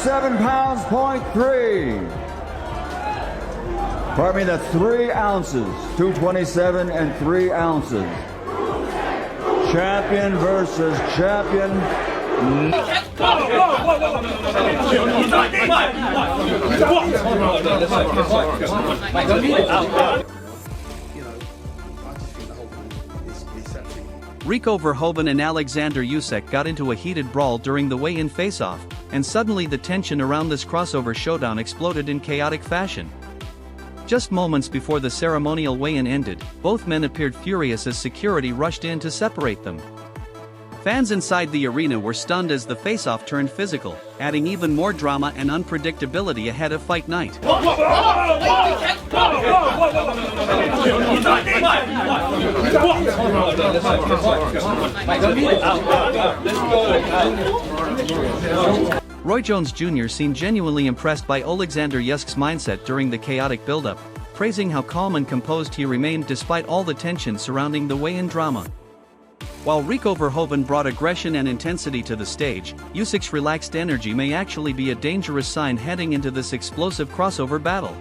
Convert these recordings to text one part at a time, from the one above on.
227 pounds, .3. Pardon me, that's 3 ounces. 227 and 3 ounces. Champion versus champion. Rico Verhoeven and Oleksandr Usyk got into a heated brawl during the weigh-in face-off, and suddenly the tension around this crossover showdown exploded in chaotic fashion. Just moments before the ceremonial weigh-in ended, both men appeared furious as security rushed in to separate them. Fans inside the arena were stunned as the face-off turned physical, adding even more drama and unpredictability ahead of fight night. Roy Jones Jr. seemed genuinely impressed by Oleksandr Usyk's mindset during the chaotic build-up, praising how calm and composed he remained despite all the tension surrounding the weigh-in drama. While Rico Verhoeven brought aggression and intensity to the stage, Usyk's relaxed energy may actually be a dangerous sign heading into this explosive crossover battle.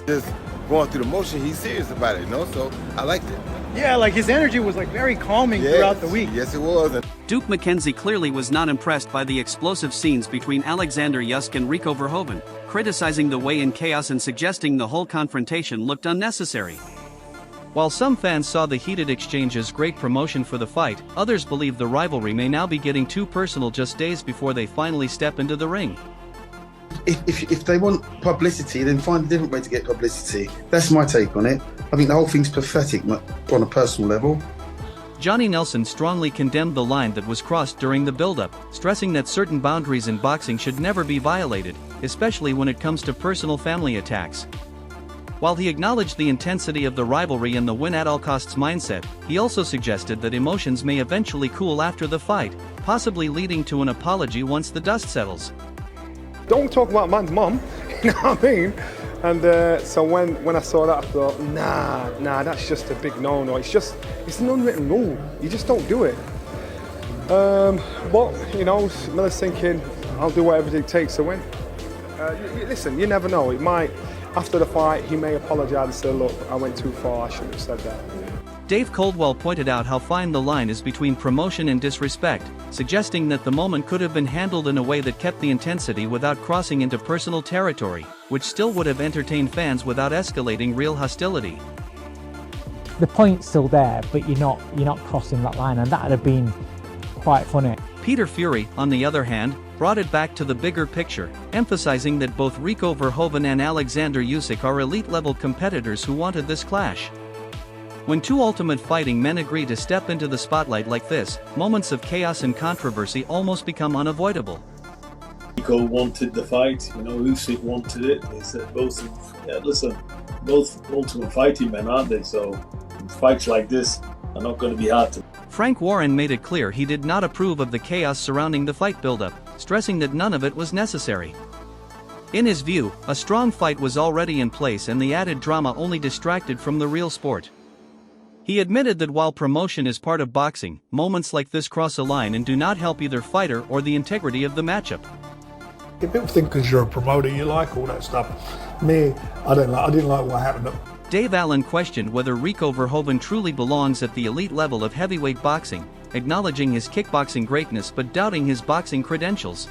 Just going through the motion, he's serious about it, so I liked it. Yeah, like his energy was like very calming throughout the week. Yes, it was. Duke McKenzie clearly was not impressed by the explosive scenes between Oleksandr Usyk and Rico Verhoeven, criticizing the weigh-in chaos and suggesting the whole confrontation looked unnecessary. While some fans saw the heated exchange as great promotion for the fight, others believe the rivalry may now be getting too personal just days before they finally step into the ring. If they want publicity, then find a different way to get publicity. That's my take on it. I think the whole thing's pathetic on a personal level. Johnny Nelson strongly condemned the line that was crossed during the build-up, stressing that certain boundaries in boxing should never be violated, especially when it comes to personal family attacks. While he acknowledged the intensity of the rivalry and the win-at-all-costs mindset, he also suggested that emotions may eventually cool after the fight, possibly leading to an apology once the dust settles. Don't talk about man's mum, you know what I mean? And so when I saw that, I thought, nah, that's just a big no-no. It's an unwritten rule. You just don't do it. But, Miller's thinking, I'll do whatever it takes to win. Listen, you never know. It might, after the fight, he may apologise and say, look, I went too far, I shouldn't have said that. Dave Coldwell pointed out how fine the line is between promotion and disrespect, suggesting that the moment could have been handled in a way that kept the intensity without crossing into personal territory, which still would have entertained fans without escalating real hostility. The point's still there, but you're not crossing that line, and that would have been quite funny. Peter Fury, on the other hand, brought it back to the bigger picture, emphasizing that both Rico Verhoeven and Oleksandr Usyk are elite-level competitors who wanted this clash. When two ultimate fighting men agree to step into the spotlight like this, moments of chaos and controversy almost become unavoidable. Rico wanted the fight, Usyk wanted it. They said both ultimate fighting men, aren't they? So fights like this are not going to be hard to. Frank Warren made it clear he did not approve of the chaos surrounding the fight buildup, stressing that none of it was necessary. In his view, a strong fight was already in place and the added drama only distracted from the real sport. He admitted that while promotion is part of boxing, moments like this cross a line and do not help either fighter or the integrity of the matchup. People think because you're a promoter you like all that stuff. Me, I didn't like what happened. Dave Allen questioned whether Rico Verhoeven truly belongs at the elite level of heavyweight boxing, acknowledging his kickboxing greatness but doubting his boxing credentials.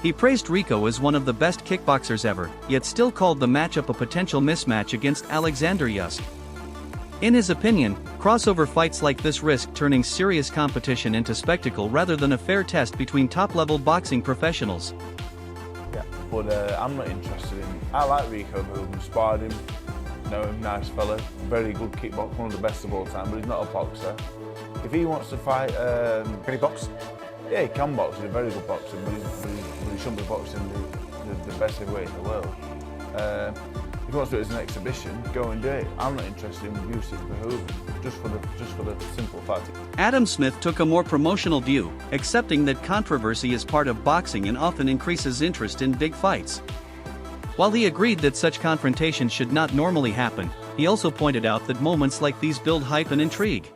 He praised Rico as one of the best kickboxers ever, yet still called the matchup a potential mismatch against Oleksandr Usyk. In his opinion, crossover fights like this risk turning serious competition into spectacle rather than a fair test between top-level boxing professionals. Yeah, but I'm not interested in. I like Rico Verhoeven, sparred him, know him, nice fella, very good kickboxer, one of the best of all time, but he's not a boxer. If he wants to fight, Can he box? Yeah, he can box. He's a very good boxer, but he shouldn't be boxing the best heavyweight in the world. If he wants to do it as an exhibition, go and do it. I'm not interested in Usyk Verhoeven, just for the simple fact. Adam Smith took a more promotional view, accepting that controversy is part of boxing and often increases interest in big fights. While he agreed that such confrontations should not normally happen, he also pointed out that moments like these build hype and intrigue.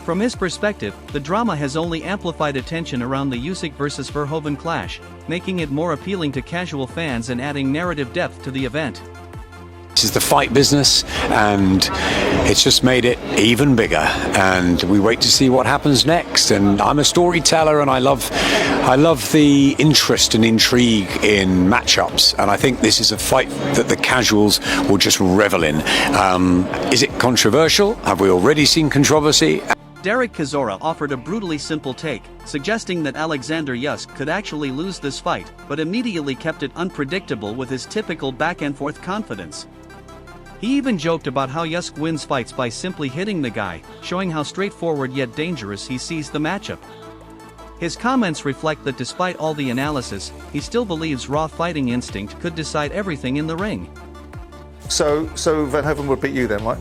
From his perspective, the drama has only amplified attention around the Usyk vs Verhoeven clash, making it more appealing to casual fans and adding narrative depth to the event. This is the fight business, and it's just made it even bigger, and we wait to see what happens next. And I'm a storyteller, and I love the interest and intrigue in matchups, and I think this is a fight that the casuals will just revel in. Is it controversial? Have we already seen controversy? Derek Chisora offered a brutally simple take, suggesting that Oleksandr Usyk could actually lose this fight, but immediately kept it unpredictable with his typical back-and-forth confidence. He even joked about how Usyk wins fights by simply hitting the guy, showing how straightforward yet dangerous he sees the matchup. His comments reflect that despite all the analysis, he still believes raw fighting instinct could decide everything in the ring. So Verhoeven would beat you then, right?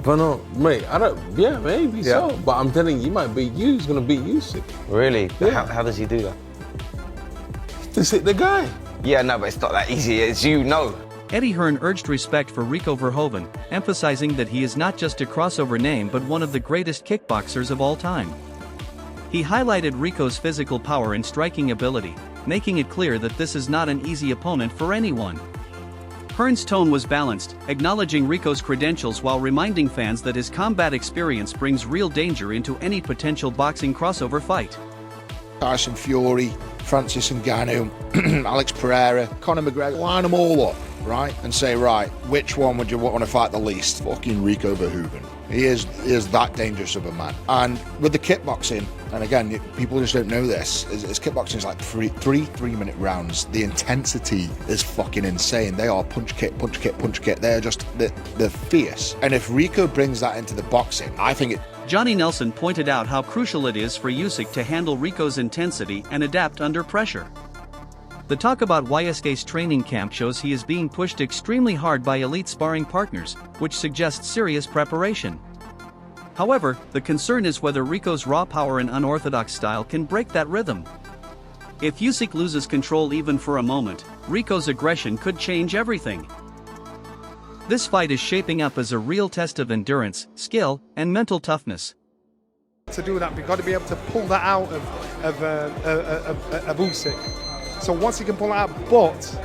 But no, mate, yeah, maybe so. But I'm telling you, he might beat you, he's gonna beat Usyk. Really? Yeah. How does he do that? Just hit the guy. Yeah, no, but it's not that easy, as you know. Eddie Hearn urged respect for Rico Verhoeven, emphasizing that he is not just a crossover name but one of the greatest kickboxers of all time. He highlighted Rico's physical power and striking ability, making it clear that this is not an easy opponent for anyone. Hearn's tone was balanced, acknowledging Rico's credentials while reminding fans that his combat experience brings real danger into any potential boxing crossover fight. Tyson Fury, Francis Ngannou, Alex Pereira, Conor McGregor, line them all up, right? And say, right, which one would you want to fight the least? Fucking Rico Verhoeven. He is that dangerous of a man. And with the kickboxing, and again, people just don't know this, is kickboxing is like three-minute rounds. The intensity is fucking insane. They are punch, kick, punch, kick, punch, kick. They're just, they're fierce. And if Rico brings that into the boxing, I think it... Johnny Nelson pointed out how crucial it is for Usyk to handle Rico's intensity and adapt under pressure. The talk about Usyk's training camp shows he is being pushed extremely hard by elite sparring partners, which suggests serious preparation. However, the concern is whether Rico's raw power and unorthodox style can break that rhythm. If Usyk loses control even for a moment, Rico's aggression could change everything. This fight is shaping up as a real test of endurance, skill, and mental toughness. To do that, we've got to be able to pull that out of Usyk. So once he can pull it out, but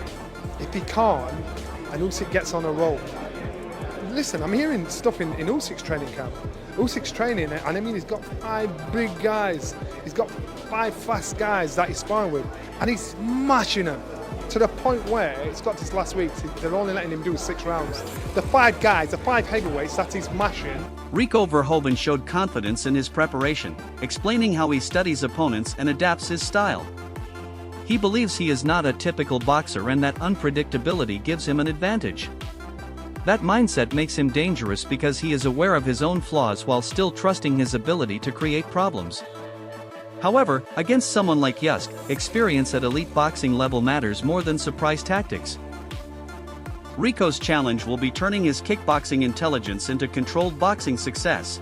if he can't, and Usyk gets on a roll. Listen, I'm hearing stuff in Usyk's training camp. Usyk's training, and I mean he's got 5 big guys. He's got 5 fast guys that he's sparring with, and he's smashing them. To the point where, it's got this last week, they're only letting him do 6 rounds. The 5 guys, the 5 heavyweights that he's mashing. Rico Verhoeven showed confidence in his preparation, explaining how he studies opponents and adapts his style. He believes he is not a typical boxer and that unpredictability gives him an advantage. That mindset makes him dangerous because he is aware of his own flaws while still trusting his ability to create problems. However, against someone like Usyk, experience at elite boxing level matters more than surprise tactics. Rico's challenge will be turning his kickboxing intelligence into controlled boxing success.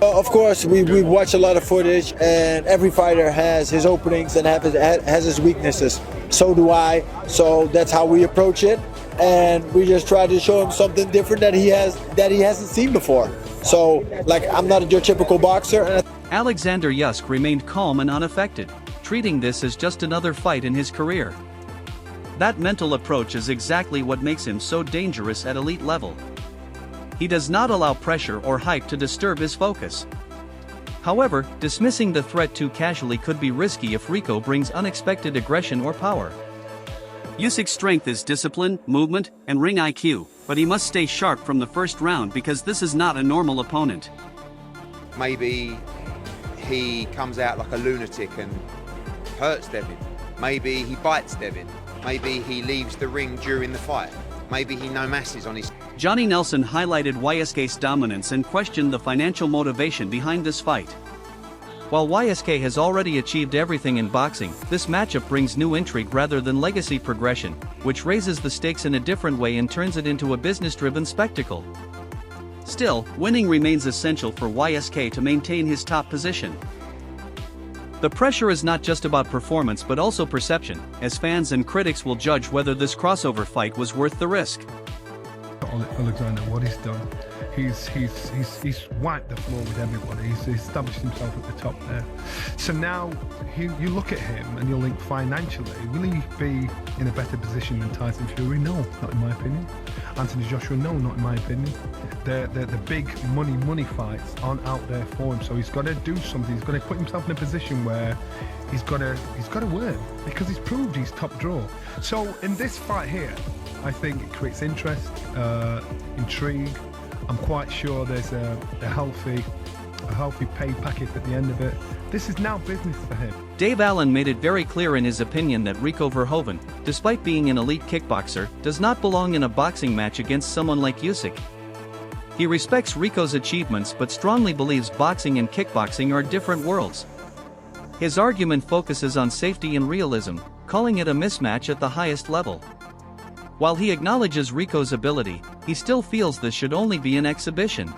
Of course, we watch a lot of footage, and every fighter has his openings and has his weaknesses. So do I. So that's how we approach it, and we just try to show him something different that he hasn't seen before. So, like, I'm not your typical boxer. Oleksandr Usyk remained calm and unaffected, treating this as just another fight in his career. That mental approach is exactly what makes him so dangerous at elite level. He does not allow pressure or hype to disturb his focus. However, dismissing the threat too casually could be risky if Rico brings unexpected aggression or power. Usyk's strength is discipline, movement, and ring IQ, but he must stay sharp from the first round because this is not a normal opponent. Maybe he comes out like a lunatic and hurts Devin. Maybe he bites Devin. Maybe he leaves the ring during the fight. Maybe he no masses on his... Johnny Nelson highlighted Usyk's dominance and questioned the financial motivation behind this fight. While Usyk has already achieved everything in boxing, this matchup brings new intrigue rather than legacy progression, which raises the stakes in a different way and turns it into a business-driven spectacle. Still, winning remains essential for Usyk to maintain his top position. The pressure is not just about performance but also perception, as fans and critics will judge whether this crossover fight was worth the risk. Oleksandr, what he's done, He's wiped the floor with everybody. He's established himself at the top there. So now you look at him and you'll think financially, will he be in a better position than Tyson Fury? No, not in my opinion. Anthony Joshua? No, not in my opinion. The big money fights aren't out there for him. So he's got to do something. He's got to put himself in a position where he's got to win, because he's proved he's top draw. So in this fight here, I think it creates interest, intrigue. I'm quite sure there's a healthy pay packet at the end of it. This is now business for him. Dave Allen made it very clear in his opinion that Rico Verhoeven, despite being an elite kickboxer, does not belong in a boxing match against someone like Usyk. He respects Rico's achievements but strongly believes boxing and kickboxing are different worlds. His argument focuses on safety and realism, calling it a mismatch at the highest level. While he acknowledges Rico's ability, he still feels this should only be an exhibition.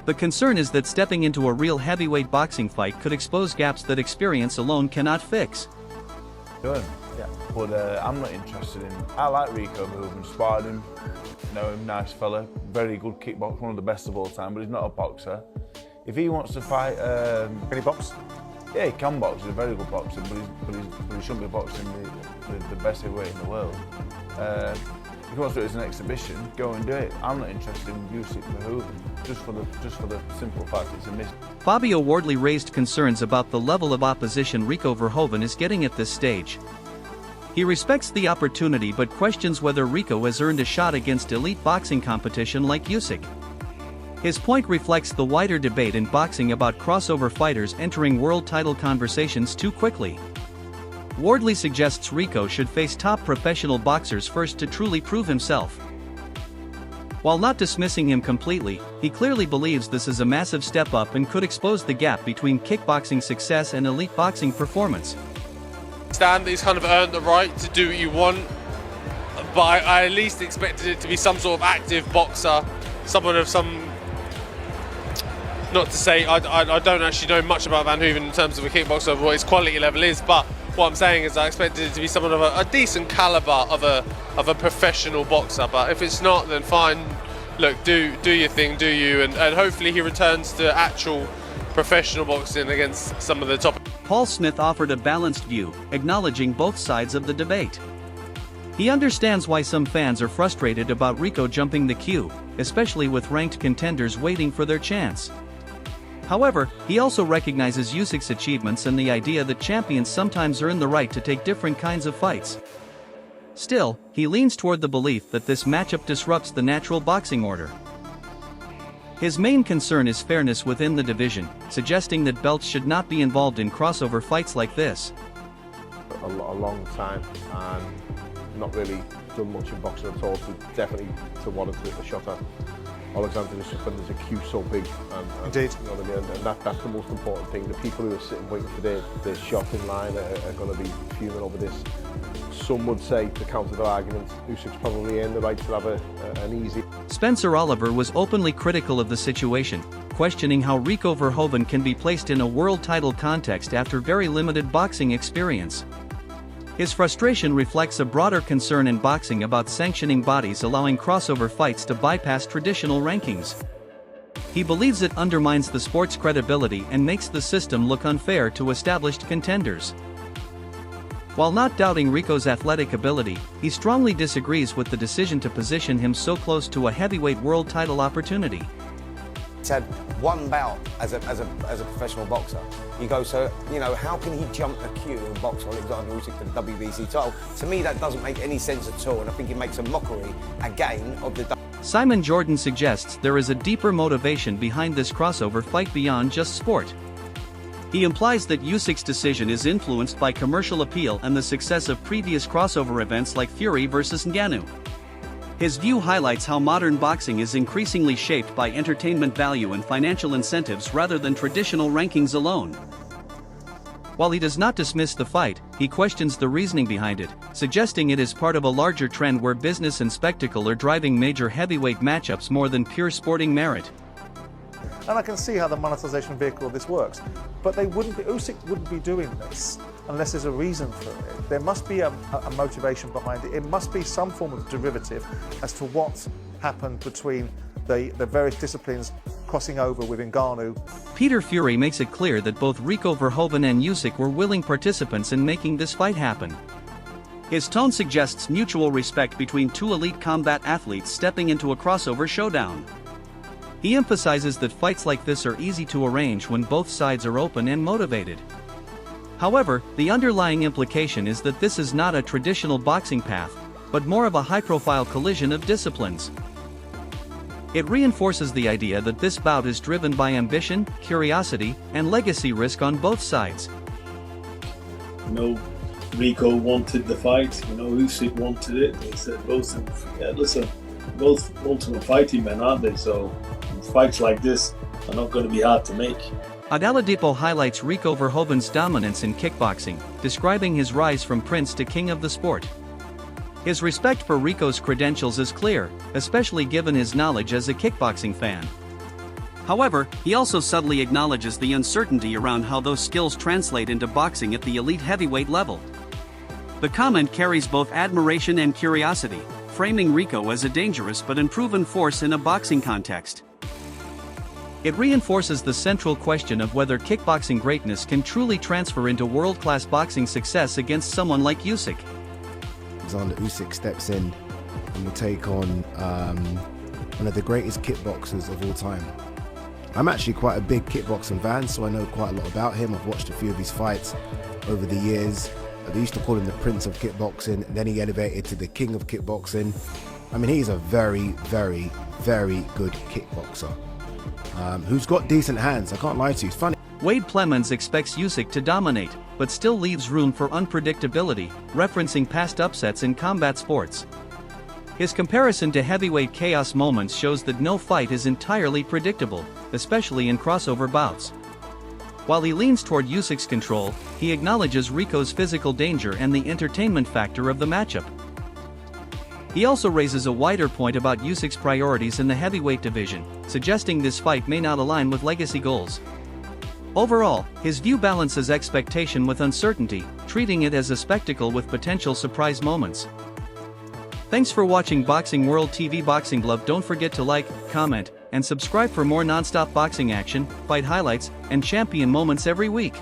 The concern is that stepping into a real heavyweight boxing fight could expose gaps that experience alone cannot fix. Good. Yeah. But I'm not interested in. I like Rico Verhoeven, sparred him, know him, nice fella, very good kickboxer, one of the best of all time, but he's not a boxer. If he wants to fight, can he box? Yeah, he can box. He's a very good boxer, but he shouldn't be boxing the best heavyweight in the world. If he wants to do it as an exhibition, go and do it. I'm not interested in Usyk Verhoeven, just for the simple fact it's a miss. Fabio Wardley raised concerns about the level of opposition Rico Verhoeven is getting at this stage. He respects the opportunity but questions whether Rico has earned a shot against elite boxing competition like Usyk. His point reflects the wider debate in boxing about crossover fighters entering world title conversations too quickly. Wardley suggests Rico should face top professional boxers first to truly prove himself. While not dismissing him completely, he clearly believes this is a massive step up and could expose the gap between kickboxing success and elite boxing performance. That he's kind of earned the right to do what you want, but I at least expected it to be some sort of active boxer, someone of some. Not to say I don't actually know much about Verhoeven in terms of a kickboxer, of what his quality level is, but what I'm saying is I expected it to be someone of a decent caliber of a professional boxer. But if it's not, then fine. Look, do your thing, do you, and hopefully he returns to actual professional boxing against some of the top. Paul Smith offered a balanced view, acknowledging both sides of the debate. He understands why some fans are frustrated about Rico jumping the queue, especially with ranked contenders waiting for their chance. However, he also recognizes Usyk's achievements and the idea that champions sometimes earn the right to take different kinds of fights. Still, he leans toward the belief that this matchup disrupts the natural boxing order. His main concern is fairness within the division, suggesting that belts should not be involved in crossover fights like this. A long time and not really done much in boxing at all, so definitely to warrant a shot at Oleksandr Usyk when there's a queue so big. Indeed. You know what I mean? And that's the most important thing. The people who are sitting waiting for their shot in line are going to be fuming over this. Some would say, to counter their argument, Usyk's probably earned the right to have an easy. Spencer Oliver was openly critical of the situation, questioning how Rico Verhoeven can be placed in a world title context after very limited boxing experience. His frustration reflects a broader concern in boxing about sanctioning bodies allowing crossover fights to bypass traditional rankings. He believes it undermines the sport's credibility and makes the system look unfair to established contenders. While not doubting Rico's athletic ability, he strongly disagrees with the decision to position him so close to a heavyweight world title opportunity. He's had one bout as a professional boxer. You go, so, you know, how can he jump the queue and box Oleksandr Usyk for the WBC title? To me, that doesn't make any sense at all, and I think it makes a mockery, again, of the... Simon Jordan suggests there is a deeper motivation behind this crossover fight beyond just sport. He implies that Usyk's decision is influenced by commercial appeal and the success of previous crossover events like Fury vs. Ngannou. His view highlights how modern boxing is increasingly shaped by entertainment value and financial incentives rather than traditional rankings alone. While he does not dismiss the fight, he questions the reasoning behind it, suggesting it is part of a larger trend where business and spectacle are driving major heavyweight matchups more than pure sporting merit. And I can see how the monetization vehicle of this works. But Usyk wouldn't be doing this unless there's a reason for it. There must be a motivation behind it. It must be some form of derivative as to what happened between the various disciplines crossing over with Ngannou. Peter Fury makes it clear that both Rico Verhoeven and Usyk were willing participants in making this fight happen. His tone suggests mutual respect between two elite combat athletes stepping into a crossover showdown. He emphasizes that fights like this are easy to arrange when both sides are open and motivated. However, the underlying implication is that this is not a traditional boxing path, but more of a high-profile collision of disciplines. It reinforces the idea that this bout is driven by ambition, curiosity, and legacy risk on both sides. You know, Rico wanted the fight, you know, Usyk wanted it. They said both of them, yeah, listen, both ultimate fighting men, aren't they? So fights like this are not going to be hard to make. Adaladipo highlights Rico Verhoeven's dominance in kickboxing, describing his rise from prince to king of the sport. His respect for Rico's credentials is clear, especially given his knowledge as a kickboxing fan. However, he also subtly acknowledges the uncertainty around how those skills translate into boxing at the elite heavyweight level. The comment carries both admiration and curiosity, framing Rico as a dangerous but unproven force in a boxing context. It reinforces the central question of whether kickboxing greatness can truly transfer into world-class boxing success against someone like Usyk. Oleksandr Usyk steps in and will take on one of the greatest kickboxers of all time. I'm actually quite a big kickboxing fan, so I know quite a lot about him. I've watched a few of his fights over the years. They used to call him the Prince of Kickboxing, and then he elevated to the King of Kickboxing. I mean, he's a very, very, very good kickboxer. Who's got decent hands, I can't lie to you, it's funny. Wade Plemons expects Usyk to dominate, but still leaves room for unpredictability, referencing past upsets in combat sports. His comparison to heavyweight chaos moments shows that no fight is entirely predictable, especially in crossover bouts. While he leans toward Usyk's control, he acknowledges Rico's physical danger and the entertainment factor of the matchup. He also raises a wider point about Usyk's priorities in the heavyweight division, suggesting this fight may not align with legacy goals. Overall, his view balances expectation with uncertainty, treating it as a spectacle with potential surprise moments. Thanks for watching Boxing World TV Boxing Glove. Don't forget to like, comment, and subscribe for more non-stop boxing action, fight highlights, and champion moments every week.